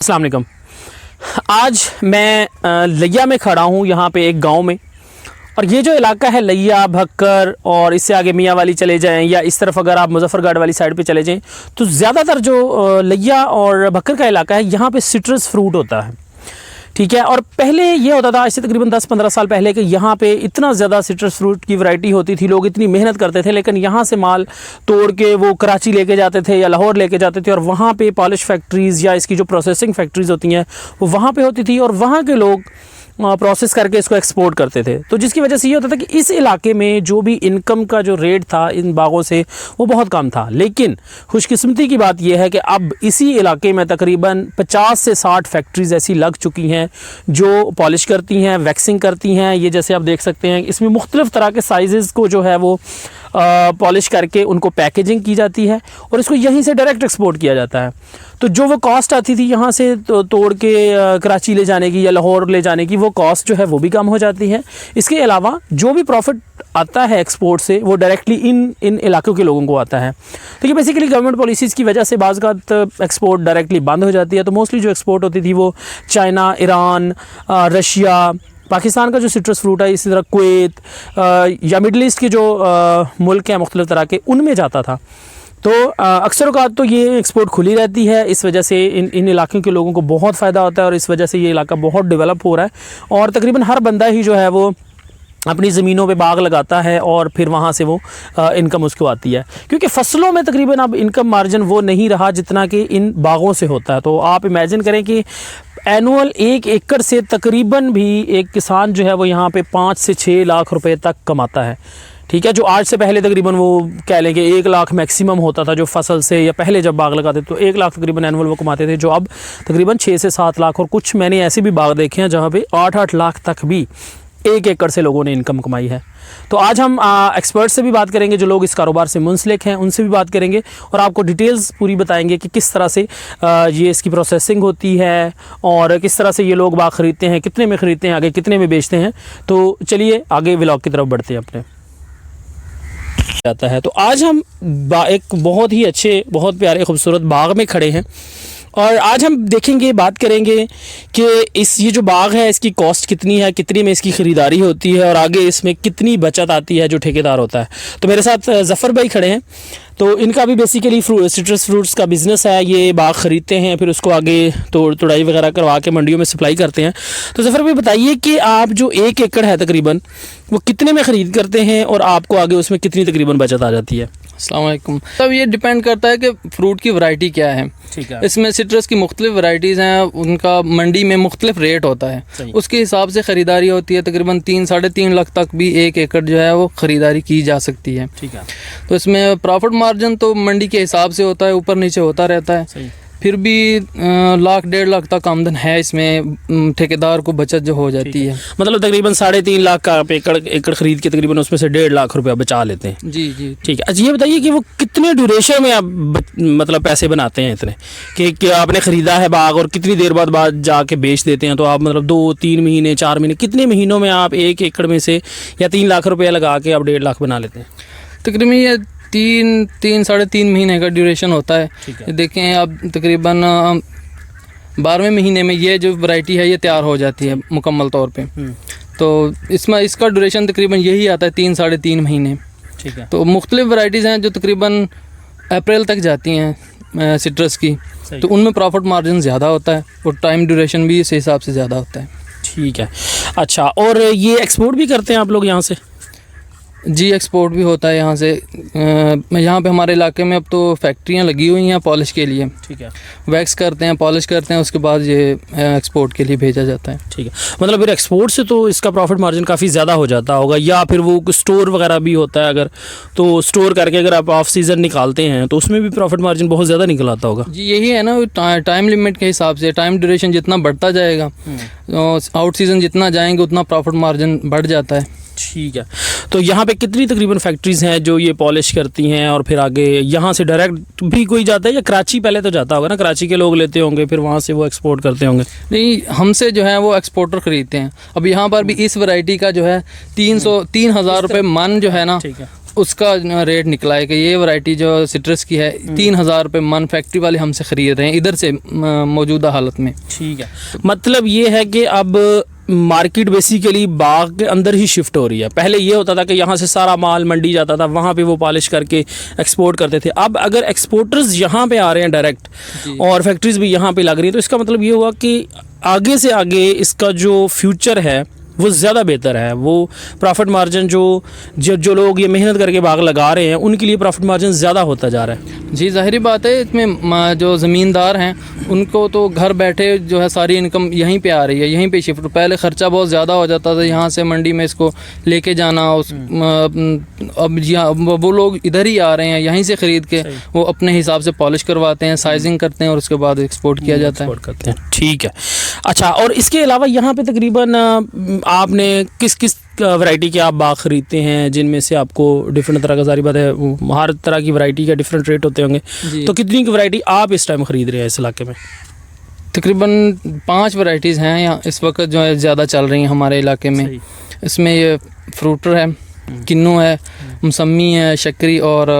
अस्सलाम वालेकुम। आज मैं लिया में खड़ा हूँ, यहाँ पे एक गांव में। और ये जो इलाका है लिया, भक्कर और इससे आगे मियाँ वाली चले जाएं या इस तरफ अगर आप मुजफ्फरगढ़ वाली साइड पे चले जाएं तो ज़्यादातर जो लिया और भक्कर का इलाका है यहाँ पे सिट्रस फ्रूट होता है, ठीक है। और पहले ये होता था, आज से तकरीबन 10-15 साल पहले, कि यहाँ पे इतना ज़्यादा सिट्रस फ्रूट की वैरायटी होती थी, लोग इतनी मेहनत करते थे, लेकिन यहाँ से माल तोड़ के वो कराची लेके जाते थे या लाहौर लेके जाते थे और वहाँ पे पॉलिश फैक्ट्रीज़ या इसकी जो प्रोसेसिंग फैक्ट्रीज़ होती हैं वो वहाँ पे होती थी और वहाँ के लोग प्रोसेस करके इसको एक्सपोर्ट करते थे। तो जिसकी वजह से ये होता था कि इस इलाके में जो भी इनकम का जो रेट था इन बागों से वो बहुत कम था। लेकिन खुशकिस्मती की बात यह है कि अब इसी इलाके में तकरीबन 50 से 60 फैक्ट्रीज़ ऐसी लग चुकी हैं जो पॉलिश करती हैं, वैक्सिंग करती हैं। ये जैसे आप देख सकते हैं, इसमें मुख्तलिफ़ तरह के साइज़ को जो है वो पॉलिश करके उनको पैकेजिंग की जाती है और इसको यहीं से डायरेक्ट एक्सपोर्ट किया जाता है। तो जो वो कॉस्ट आती थी यहाँ से तोड़ के कराची ले जाने की या लाहौर ले जाने की, वो कॉस्ट जो है वो भी कम हो जाती है। इसके अलावा जो भी प्रॉफिट आता है एक्सपोर्ट से वो डायरेक्टली इन इलाकों के लोगों को आता है। तो ये बेसिकली गवर्नमेंट पॉलिसीज़ की वजह से बाज़ औक़ात एक्सपोर्ट डायरेक्टली बंद हो जाती है। तो मोस्टली जो एक्सपोर्ट होती थी वो चाइना, ईरान, रशिया, पाकिस्तान का जो सिट्रस फ्रूट है, इसी तरह कुवैत या मिडल ईस्ट के जो मुल्क हैं मुख्तलिफ़ तरह के, उनमें जाता था। तो अक्सर औक़ात तो ये एक्सपोर्ट खुली रहती है। इस वजह से इन इलाक़ों के लोगों को बहुत फ़ायदा होता है और इस वजह से ये इलाका बहुत डेवलप हो रहा है और तकरीबन हर बंदा ही जो है वो अपनी ज़मीनों पे बाग लगाता है और फिर वहाँ से वो इनकम उसको आती है, क्योंकि फ़सलों में तकरीबन अब इनकम मार्जिन वो नहीं रहा जितना कि इन बागों से होता है। तो आप इमेजिन करें कि एनुअल 1 एकड़ से तकरीबन भी एक किसान जो है वो यहाँ पे 5 से 6 लाख रुपए तक कमाता है, ठीक है। जो आज से पहले तकरीबन वो कह लें कि 1 लाख मैक्सिमम होता था जो फसल से, या पहले जब बाग लगाते तो 1 लाख तकरीबन एनुअल वो कमाते थे, जो अब तकरीबन 6 से 7 लाख, और कुछ मैंने ऐसे भी बाग देखे हैं जहाँ पे 8-8 लाख तक भी 1 एकड़ से लोगों ने इनकम कमाई है। तो आज हम एक्सपर्ट से भी बात करेंगे, जो लोग इस कारोबार से मुंसलिक हैं उनसे भी बात करेंगे और आपको डिटेल्स पूरी बताएंगे कि किस तरह से ये इसकी प्रोसेसिंग होती है और किस तरह से ये लोग बाग ख़रीदते हैं, कितने में ख़रीदते हैं, आगे कितने में बेचते हैं। तो चलिए आगे व्लॉग की तरफ बढ़ते हैं अपने जाता है। तो आज हम एक बहुत ही अच्छे, बहुत प्यारे खूबसूरत बाग में खड़े हैं और आज हम देखेंगे, बात करेंगे कि ये जो बाग है इसकी कॉस्ट कितनी है, कितनी में इसकी ख़रीदारी होती है और आगे इसमें कितनी बचत आती है जो ठेकेदार होता है। तो मेरे साथ ज़फ़र भाई खड़े हैं, तो इनका भी बेसिकली सिट्रस फ्रूट्स का बिज़नेस है। ये बाग ख़रीदते हैं, फिर उसको आगे तुड़ाई वगैरह करवा के मंडियों में सप्लाई करते हैं। तो ज़फ़र भाई बताइए कि आप जो 1 एकड़ है तकरीबन वो कितने में ख़रीद करते हैं और आपको आगे उसमें कितनी तकरीबन बचत आ जाती है? अस्सलाम वालेकुम। तब ये डिपेंड करता है कि फ्रूट की वैरायटी क्या है। ठीक है। इसमें सिट्रस की मुख्तलिफ वैरायटीज़ हैं, उनका मंडी में मुख्तलिफ रेट होता है, उसके हिसाब से ख़रीदारी होती है। तकरीबन 3-3.5 लाख तक भी 1 एकड़ जो है वो ख़रीदारी की जा सकती है। ठीक है। तो इसमें प्रॉफिट मार्जिन तो मंडी के हिसाब से होता है, ऊपर नीचे होता रहता है। फिर भी 1-1.5 लाख तक आमदन है इसमें, ठेकेदार को बचत जो हो जाती है। मतलब तकरीबन 3.5 लाख का आप एकड़ खरीद के तकरीबन उसमें से 1.5 लाख रुपया बचा लेते हैं। जी जी, ठीक है। अच्छा ये बताइए कि वो कितने ड्यूरेशन में आप मतलब पैसे बनाते हैं इतने कि आपने ख़रीदा है बाग और कितनी देर बाद जाके बेच देते हैं? तो आप मतलब 2-3 महीने, 4 महीने, कितने महीनों में आप 1 एकड़ में से या 3 लाख रुपया लगा के आप 1.5 लाख बना लेते हैं? तकरीबन ये 3-3.5 महीने का ड्यूरेशन होता है। देखें अब तकरीबन 12वें महीने में ये जो वैरायटी है ये तैयार हो जाती है मुकम्मल तौर पे। तो इसका ड्यूरेशन तकरीबन यही आता है 3-3.5 महीने। ठीक है। तो मुख्तलिफ वैरायटीज़ हैं जो तकरीबन अप्रैल तक जाती हैं सिट्रस की, तो उनमें प्रॉफिट मार्जिन ज़्यादा होता है और टाइम ड्यूरेशन भी इस हिसाब से ज़्यादा होता है। ठीक है। अच्छा, और ये एक्सपोर्ट भी करते हैं आप लोग यहाँ से? जी, एक्सपोर्ट भी होता है यहाँ से। यहाँ पे हमारे इलाके में अब तो फैक्ट्रियाँ लगी हुई हैं पॉलिश के लिए। ठीक है। वैक्स करते हैं, पॉलिश करते हैं, उसके बाद ये एक्सपोर्ट के लिए भेजा जाता है। ठीक है। मतलब फिर एक्सपोर्ट से तो इसका प्रॉफिट मार्जिन काफ़ी ज़्यादा हो जाता होगा, या फिर वो स्टोर वगैरह भी होता है अगर, तो स्टोर करके अगर आप ऑफ सीज़न निकालते हैं तो उसमें भी प्रॉफिट मार्जिन बहुत ज़्यादा निकल आता होगा? जी, यही है ना, टाइम लिमिट के हिसाब से टाइम ड्यूरेशन जितना बढ़ता जाएगा, आउट सीज़न जितना जाएंगे उतना प्रॉफिट मार्जिन बढ़ जाता है। ठीक है। तो यहाँ पे कितनी तकरीबन फैक्ट्रीज़ हैं जो ये पॉलिश करती हैं और फिर आगे यहाँ से डायरेक्ट भी कोई जाता है या कराची पहले तो जाता होगा ना, कराची के लोग लेते होंगे फिर वहाँ से वो एक्सपोर्ट करते होंगे? नहीं, हमसे जो है वो एक्सपोर्टर ख़रीदते हैं। अब यहाँ पर भी इस वैरायटी का जो है 3,000 रुपये मन जो है ना उसका रेट निकला है कि ये वैरायटी जो सिट्रस की है 3,000 रुपये मन फैक्ट्री वाले हमसे ख़रीद रहे हैं इधर से मौजूदा हालत में। ठीक है, मतलब ये है कि अब मार्केट बेसिकली बाग के अंदर ही शिफ्ट हो रही है। पहले ये होता था कि यहाँ से सारा माल मंडी जाता था, वहाँ पे वो पॉलिश करके एक्सपोर्ट करते थे। अब अगर एक्सपोर्टर्स यहाँ पे आ रहे हैं डायरेक्ट और फैक्ट्रीज भी यहाँ पे लग रही हैं, तो इसका मतलब ये हुआ कि आगे से आगे इसका जो फ्यूचर है वो ज़्यादा बेहतर है। वो प्रॉफिट मार्जिन जो लोग ये मेहनत करके बाग लगा रहे हैं उनके लिए प्रॉफिट मार्जिन ज़्यादा होता जा रहा है। जी ज़ाहिरी बात है, इसमें जो ज़मींदार हैं उनको तो घर बैठे जो है सारी इनकम यहीं पे आ रही है, यहीं पे शिफ्ट। पहले ख़र्चा बहुत ज़्यादा हो जाता था यहाँ से मंडी में इसको लेके जाना, अब वो लोग इधर ही आ रहे हैं, यहीं से ख़रीद के वो अपने हिसाब से पॉलिश करवाते हैं, साइजिंग करते हैं और उसके बाद एक्सपोर्ट किया जाता है। ठीक है, अच्छा, और इसके अलावा यहाँ पे तकरीबन आपने किस किस वैरायटी के आप बाग ख़रीदते हैं जिनमें से आपको डिफरेंट तरह का, सारी बात है हर तरह की वैरायटी का डिफरेंट रेट होते होंगे, तो कितनी की वैरायटी आप इस टाइम ख़रीद रहे हैं इस इलाके में? तकरीबन 5 वैरायटीज़ हैं यहाँ इस वक्त जो है ज़्यादा चल रही हैं हमारे इलाके में। इसमें ये फ्रूटर है, किन्नू है, मौसमी है, शक्करी और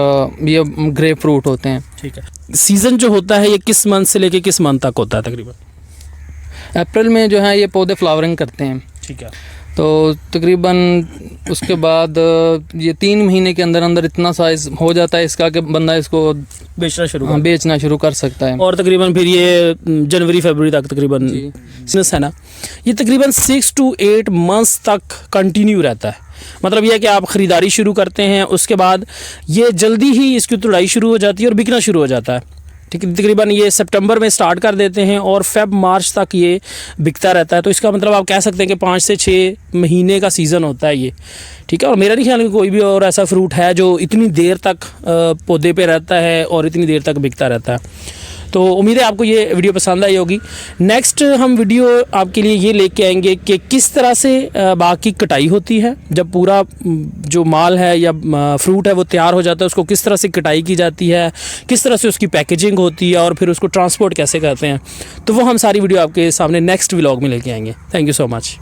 ये ग्रेप फ्रूट होते हैं। ठीक है, सीज़न जो होता है ये किस मंथ से लेके किस मंथ तक होता है तकरीबन? अप्रैल में जो है ये पौधे फ्लावरिंग करते हैं। ठीक है, तो तकरीबन उसके बाद ये 3 महीने के अंदर अंदर इतना साइज़ हो जाता है इसका कि बंदा इसको बेचना शुरू कर सकता है। और तकरीबन फिर ये जनवरी फरवरी तक तकरीबन बिजनेस है ना, ये तकरीबन 6 to 8 मंथ्स तक कंटिन्यू रहता है। मतलब यह है कि आप ख़रीदारी शुरू करते हैं, उसके बाद ये जल्दी ही इसकी तुड़ाई शुरू हो जाती है और बिकना शुरू हो जाता है। ठीक है, तकरीबन ये सितंबर में स्टार्ट कर देते हैं और फेब मार्च तक ये बिकता रहता है। तो इसका मतलब आप कह सकते हैं कि 5 से 6 महीने का सीज़न होता है ये। ठीक है, और मेरा नहीं ख्याल कि कोई भी और ऐसा फ्रूट है जो इतनी देर तक पौधे पे रहता है और इतनी देर तक बिकता रहता है। तो उम्मीद है आपको ये वीडियो पसंद आई होगी। नेक्स्ट हम वीडियो आपके लिए ये लेके आएंगे कि किस तरह से बाग की कटाई होती है। जब पूरा जो माल है या फ्रूट है वो तैयार हो जाता है, उसको किस तरह से कटाई की जाती है, किस तरह से उसकी पैकेजिंग होती है और फिर उसको ट्रांसपोर्ट कैसे करते हैं, तो वो हम सारी वीडियो आपके सामने नेक्स्ट व्लॉग में लेके आएंगे। Thank you so much.